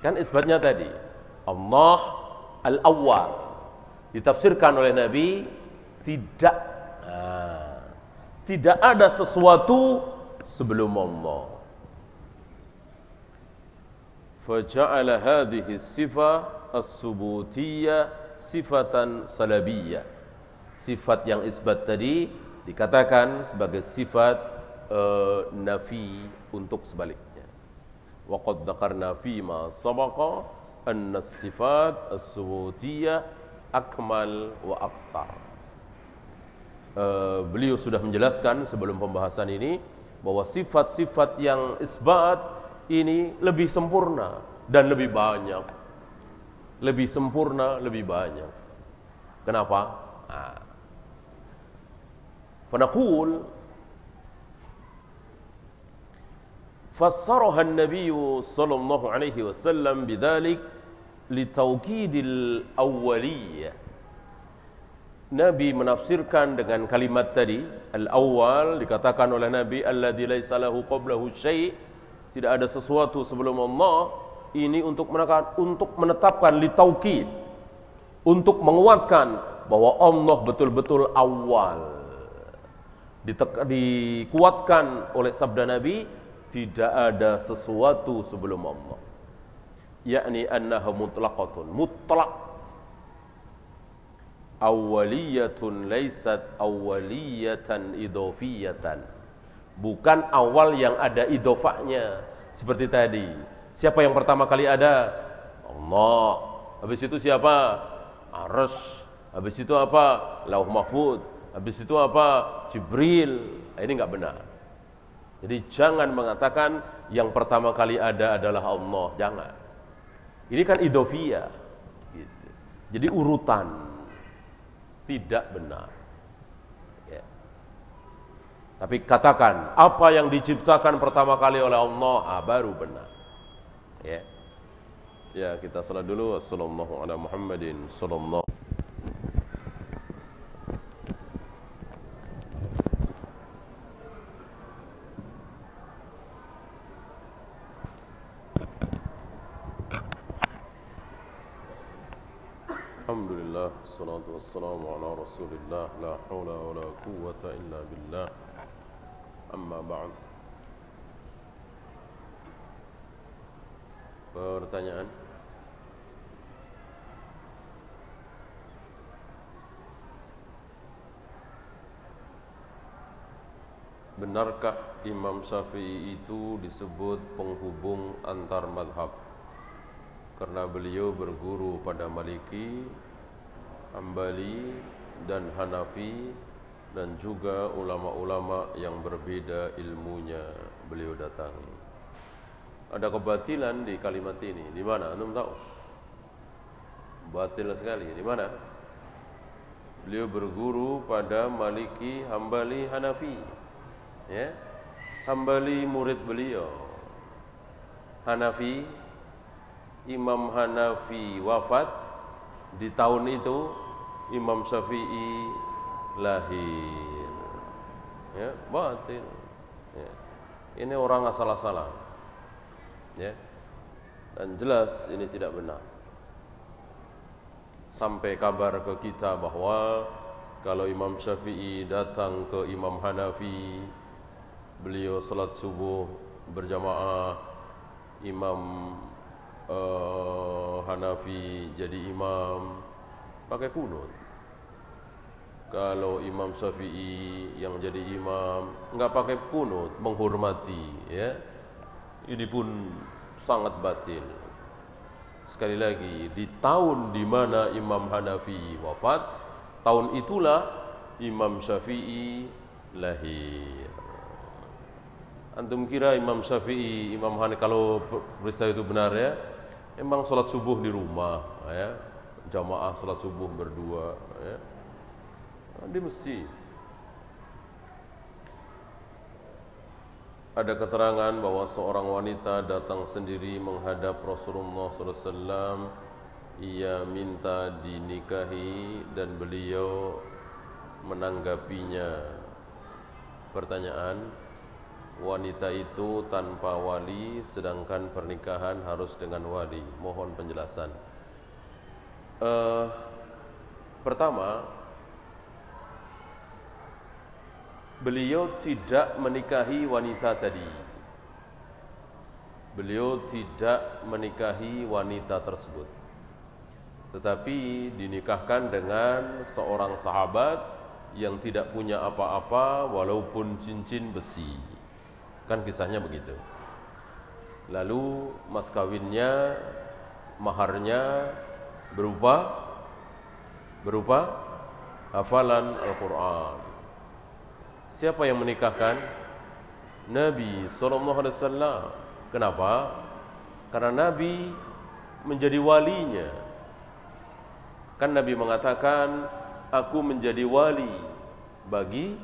Kan isbatnya tadi Allah al-awwal, ditafsirkan oleh Nabi tidak tidak ada sesuatu sebelum Allah. Faja'ala hadhihi sifah as-subutiyah sifatan salabiyah. Sifat yang isbat tadi dikatakan sebagai sifat nafi untuk sebaliknya. Wa qad dzakarna fi ma sabaqa anna as-sifat as-subutiyah akmal wa aqsar. Beliau sudah menjelaskan sebelum pembahasan ini bahwa sifat-sifat yang isbat ini lebih sempurna dan lebih banyak. Lebih sempurna, lebih banyak. Kenapa? Fanaqul fassaraha an-nabiy sallallahu alaihi wasallam bidzalik litawkidil awwaliyah. Nabi menafsirkan dengan kalimat tadi, al-awwal, dikatakan oleh Nabi alladzi laisa lahu qablahu syai', tidak ada sesuatu sebelum Allah. Ini untuk menetapkan litaukid, untuk menguatkan bahwa Allah betul-betul awal. Dikuatkan oleh sabda Nabi, tidak ada sesuatu sebelum Allah. Yakni annaha mutlaqatun, mutlaq. Awwaliyatun laysat awwaliyatan idhofiyatan. Bukan awal yang ada idhofahnya. Seperti tadi. Siapa yang pertama kali ada? Allah. Habis itu siapa? Arsy. Habis itu apa? Lauh Mahfuz. Habis itu apa? Jibril. Ini enggak benar. Jadi jangan mengatakan yang pertama kali ada adalah Allah. Jangan. Ini kan idhofiyah. Gitu. Jadi urutan. Tidak benar. Ya. Tapi katakan, apa yang diciptakan pertama kali oleh Allah, baru benar. Ya. Ya, kita salat dulu. Wassallallahu ala Muhammadin sallallahu. Alhamdulillah, wassalatu wassalamu ala Rasulillah, la haula wala quwwata illa billah. Amma ba'd. Pertanyaan. Benarkah Imam Syafi'i itu disebut penghubung antar madhab? Karena beliau berguru pada Maliki, Hambali, dan Hanafi, dan juga ulama-ulama yang berbeda ilmunya beliau datangi. Ada kebatilan di kalimat ini. Di mana? Antum tahu? Batil sekali. Di mana? Beliau berguru pada Maliki, Hambali, Hanafi. Ya. Hambali murid beliau. Hanafi, Imam Hanafi wafat di tahun itu, Imam Syafi'i lahir. Ya, batil. Ya. Ini orang asal-asalan. Ya. Dan jelas ini tidak benar. Sampai kabar ke kita bahwa kalau Imam Syafi'i datang ke Imam Hanafi, beliau salat subuh berjamaah, Imam Hanafi jadi imam pakai kunut. Kalau Imam Syafi'i yang jadi imam enggak pakai kunut, menghormati, ya. Ini pun sangat batil. Sekali lagi, di tahun di mana Imam Hanafi wafat, tahun itulah Imam Syafi'i lahir. Antum kira Imam Syafi'i, Imam Hanafi, kalau peristiwa itu benar ya, memang sholat subuh di rumah, ya, jamaah sholat subuh berdua, ya, di masjid. Ada keterangan bahwa seorang wanita datang sendiri menghadap Rasulullah SAW. Ia minta dinikahi dan beliau menanggapinya. Pertanyaan, wanita itu tanpa wali sedangkan pernikahan harus dengan wali. Mohon penjelasan. Pertama, beliau tidak menikahi wanita tadi. Beliau tidak menikahi wanita tersebut, tetapi dinikahkan dengan seorang sahabat yang tidak punya apa-apa walaupun cincin besi. Kan kisahnya begitu. Lalu mas kawinnya, maharnya berupa hafalan Al-Quran. Siapa yang menikahkan? Nabi SAW. Kenapa? Karena Nabi menjadi walinya. Kan Nabi mengatakan, aku menjadi wali bagi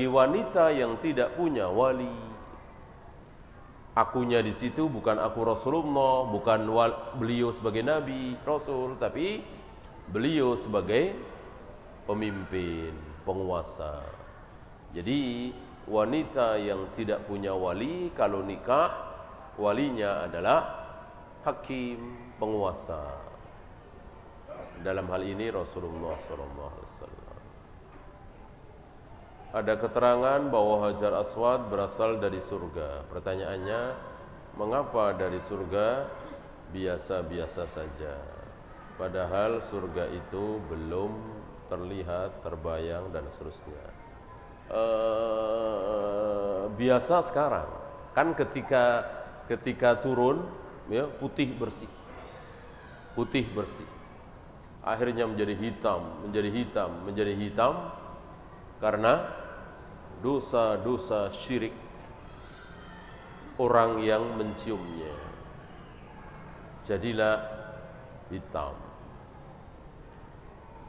wanita yang tidak punya wali. Akunya di situ bukan aku Rasulullah, bukan beliau sebagai Nabi, Rasul, tapi beliau sebagai pemimpin, penguasa. Jadi wanita yang tidak punya wali, kalau nikah walinya adalah hakim, penguasa. Dalam hal ini Rasulullah SAW. Ada keterangan bahwa Hajar Aswad berasal dari surga. Pertanyaannya, mengapa dari surga? Biasa-biasa saja, padahal surga itu belum terlihat, terbayang, dan seterusnya. Biasa sekarang kan ketika turun, ya, putih bersih, akhirnya menjadi hitam karena dosa-dosa syirik orang yang menciumnya, jadilah hitam.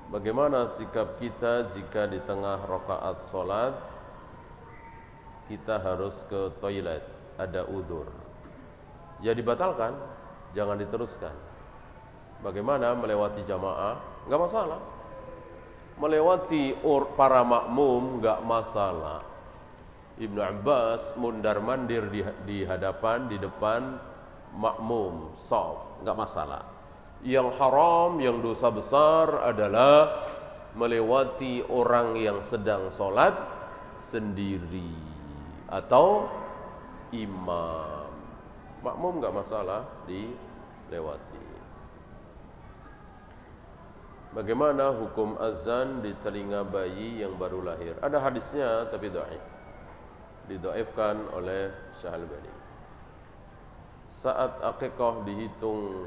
Bagaimana sikap kita jika di tengah rakaat salat kita harus ke toilet, ada udzur? Ya dibatalkan, jangan diteruskan. Bagaimana melewati jamaah? Enggak masalah. Melewati para makmum enggak masalah. Ibnu Abbas mundar-mandir di hadapan, di depan makmum, shaf, enggak masalah. Yang haram, yang dosa besar adalah melewati orang yang sedang sholat sendiri atau imam. Makmum enggak masalah dilewati. Bagaimana hukum azan di telinga bayi yang baru lahir? Ada hadisnya tapi dhaif. Didhaifkan oleh Syekh Al-Albani. Saat akikah dihitung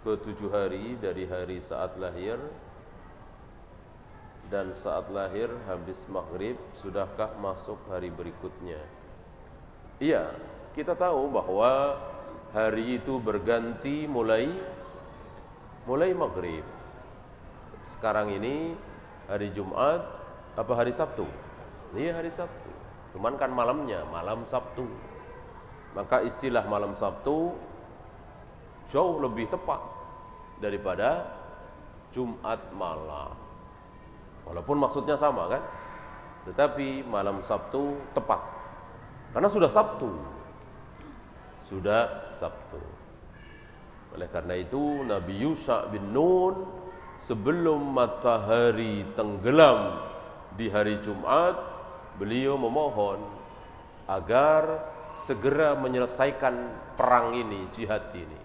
ke-7 hari dari hari saat lahir, dan saat lahir habis maghrib, sudahkah masuk hari berikutnya? Iya, kita tahu bahwa hari itu berganti mulai maghrib. sekarang ini hari Jumat apa hari Sabtu? Iya, hari Sabtu. Cuman kan malamnya, malam Sabtu. Maka istilah malam Sabtu jauh lebih tepat daripada Jumat malam. Walaupun maksudnya sama kan, tetapi malam Sabtu tepat karena sudah Sabtu. Sudah Sabtu. Oleh karena itu Nabi Yusha bin Nun sebelum matahari tenggelam di hari Jumat, beliau memohon agar segera menyelesaikan perang ini, jihad ini.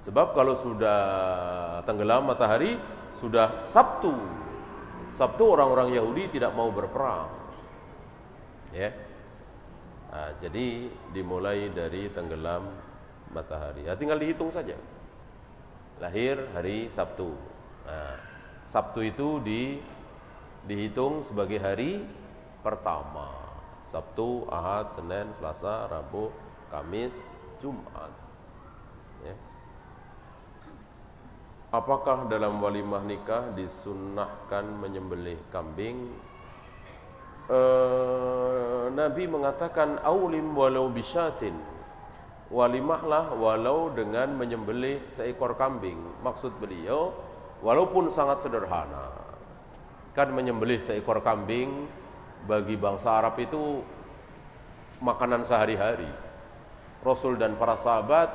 Sebab kalau sudah tenggelam matahari, sudah Sabtu. Sabtu orang-orang Yahudi tidak mau berperang. Ya. Nah, jadi dimulai dari tenggelam matahari. Ya, tinggal dihitung saja. Lahir hari Sabtu. Nah, Sabtu itu dihitung sebagai hari pertama. Sabtu, Ahad, Senin, Selasa, Rabu, Kamis, Jumat. Ya. Apakah dalam walimah nikah disunnahkan menyembelih kambing? Nabi mengatakan aulim walau bisyatin. Walimahlah walau dengan menyembelih seekor kambing. Maksud beliau walaupun sangat sederhana. Kan menyembelih seekor kambing bagi bangsa Arab itu makanan sehari-hari. Rasul dan para sahabat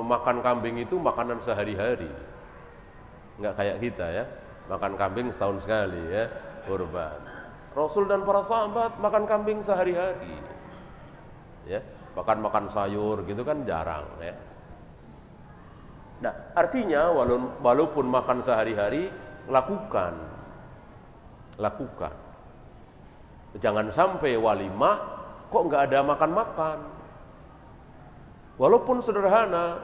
makan kambing itu makanan sehari-hari. Enggak kayak kita ya, makan kambing setahun sekali ya, kurban. Rasul dan para sahabat makan kambing sehari-hari. Ya, bahkan makan sayur gitu kan jarang ya. Nah, artinya walaupun makan sehari-hari, lakukan. Jangan sampai walimah kok nggak ada makan-makan. Walaupun sederhana,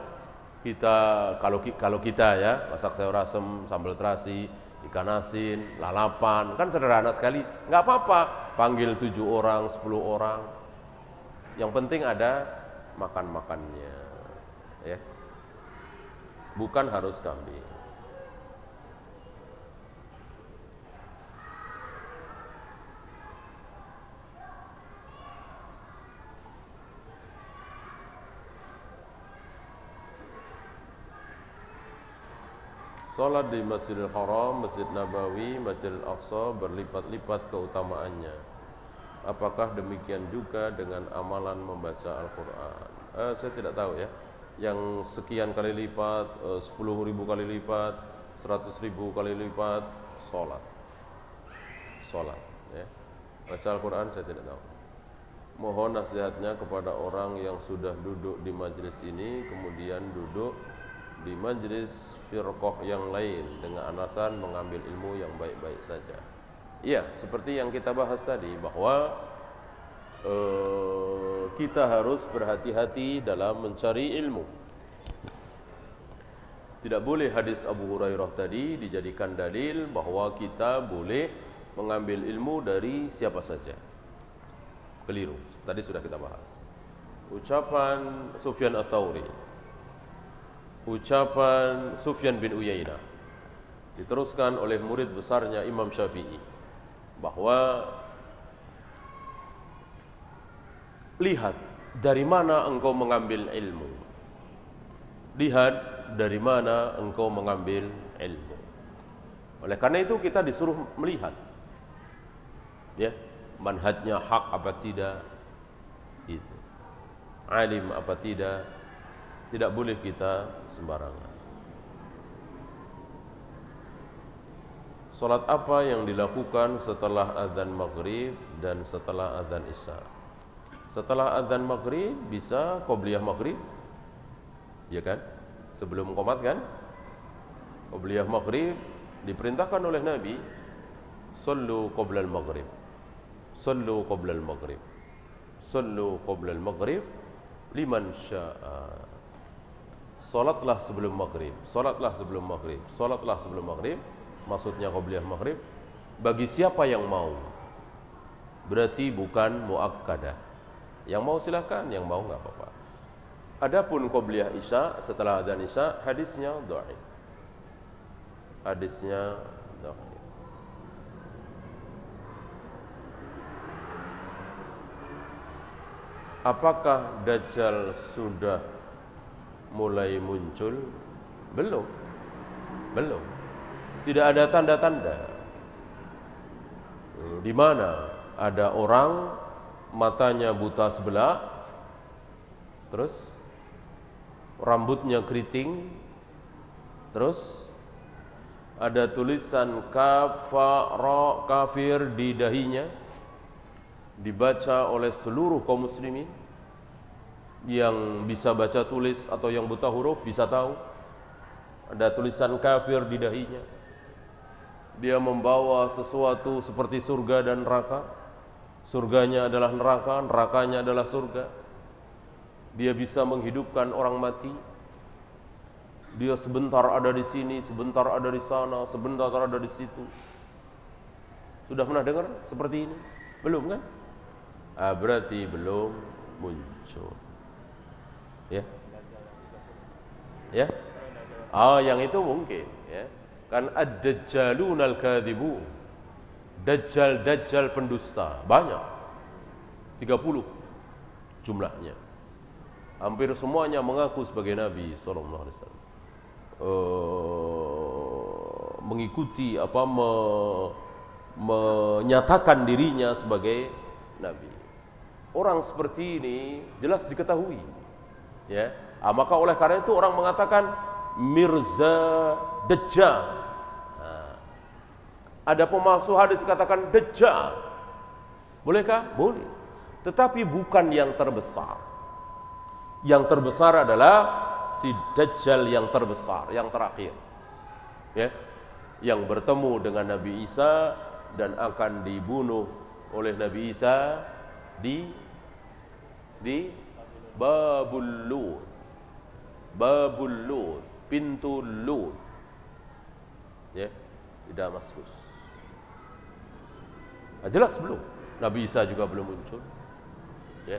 kalau kita ya masak sayur asem, sambal terasi, ikan asin, lalapan, kan sederhana sekali. Nggak apa-apa, panggil 7 orang, 10 orang. Yang penting ada makan-makannya, ya. Bukan harus kambing. Salat di Masjidil Haram, Masjid Nabawi, Masjidil Aqsa berlipat-lipat keutamaannya. Apakah demikian juga dengan amalan membaca Al-Quran? Saya tidak tahu ya. Yang sekian kali lipat, 10.000 kali lipat, 100.000 kali lipat, salat ya. Baca Al-Quran saya tidak tahu. Mohon nasihatnya kepada orang yang sudah duduk di majelis ini kemudian duduk di majelis firqah yang lain dengan alasan mengambil ilmu yang baik-baik saja. Iya, seperti yang kita bahas tadi bahwa kita harus berhati-hati dalam mencari ilmu. Tidak boleh hadis Abu Hurairah tadi dijadikan dalil bahwa kita boleh mengambil ilmu dari siapa saja. Keliru. Tadi sudah kita bahas. Ucapan Sufyan Ats-Tsauri, ucapan Sufyan bin Uyainah diteruskan oleh murid besarnya Imam Syafi'i bahwa lihat dari mana engkau mengambil ilmu. Lihat dari mana engkau mengambil ilmu. Oleh karena itu kita disuruh melihat ya, manhajnya hak apa tidak, itu alim apa tidak. Tidak boleh kita sembarangan. Salat apa yang dilakukan setelah azan maghrib dan setelah azan isya? Setelah azan maghrib bisa qobliyah maghrib, ya kan? Sebelum qomat kan? Qobliyah maghrib diperintahkan oleh Nabi, sallu qoblal maghrib, sallu qoblal maghrib, sallu qoblal maghrib liman sya'a. Salatlah sebelum maghrib, salatlah sebelum maghrib, salatlah sebelum maghrib. Maksudnya qobliyah maghrib bagi siapa yang mau. Berarti bukan muakkadah. Yang mau silakan, yang mau nggak apa-apa. Adapun qobliyah isya setelah adzan isya, hadisnya dhaif. hadisnya dhaif. Apakah Dajjal sudah mulai muncul? Belum. Belum. Tidak ada tanda-tanda. Di mana ada orang matanya buta sebelah, terus rambutnya keriting, terus ada tulisan kafir di dahinya, dibaca oleh seluruh kaum muslimin. Yang bisa baca tulis atau yang buta huruf bisa tahu ada tulisan kafir di dahinya. Dia membawa sesuatu seperti surga dan neraka. Surganya adalah neraka, nerakanya adalah surga. Dia bisa menghidupkan orang mati. Dia sebentar ada di sini, sebentar ada di sana, sebentar ada di situ. Sudah pernah dengar seperti ini? Belum kan? Berarti belum muncul. Ya. Ya. Yang itu mungkin, ya. Kan ad-dajjalun al-kadhibun. Dajjal pendusta banyak. 30 jumlahnya. Hampir semuanya mengaku sebagai nabi sallallahu alaihi wasallam. Mengikuti menyatakan dirinya sebagai nabi. Orang seperti ini jelas diketahui, ya. Maka oleh karena itu orang mengatakan Mirza Dajjal. Ada pemalsu hadis dikatakan Dajjal. Bolehkah? Boleh. Tetapi bukan yang terbesar. Yang terbesar adalah si Dajjal yang terbesar, yang terakhir, ya, yang bertemu dengan Nabi Isa dan akan dibunuh oleh Nabi Isa di Babul Lut. Babul Lut, pintu Lut, ya, di Damaskus. Jelas belum? Nabi Isa juga belum muncul, ya.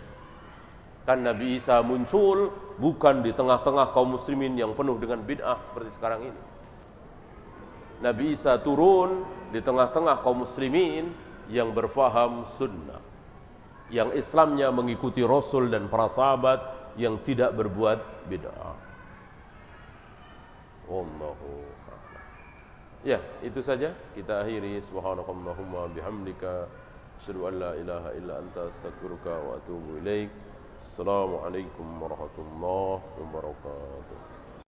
Kan Nabi Isa muncul bukan di tengah-tengah kaum muslimin yang penuh dengan bid'ah seperti sekarang ini. Nabi Isa turun di tengah-tengah kaum muslimin yang berfaham sunnah, yang Islamnya mengikuti Rasul dan para sahabat, yang tidak berbuat bid'ah. Wallahu a'lam. Ya, itu saja. Kita akhiri. Subhanakallahumma bihamdika asyhadu an la ilaha illa anta astaghfiruka wa atubu ilaik. Assalamualaikum warahmatullahi wabarakatuh.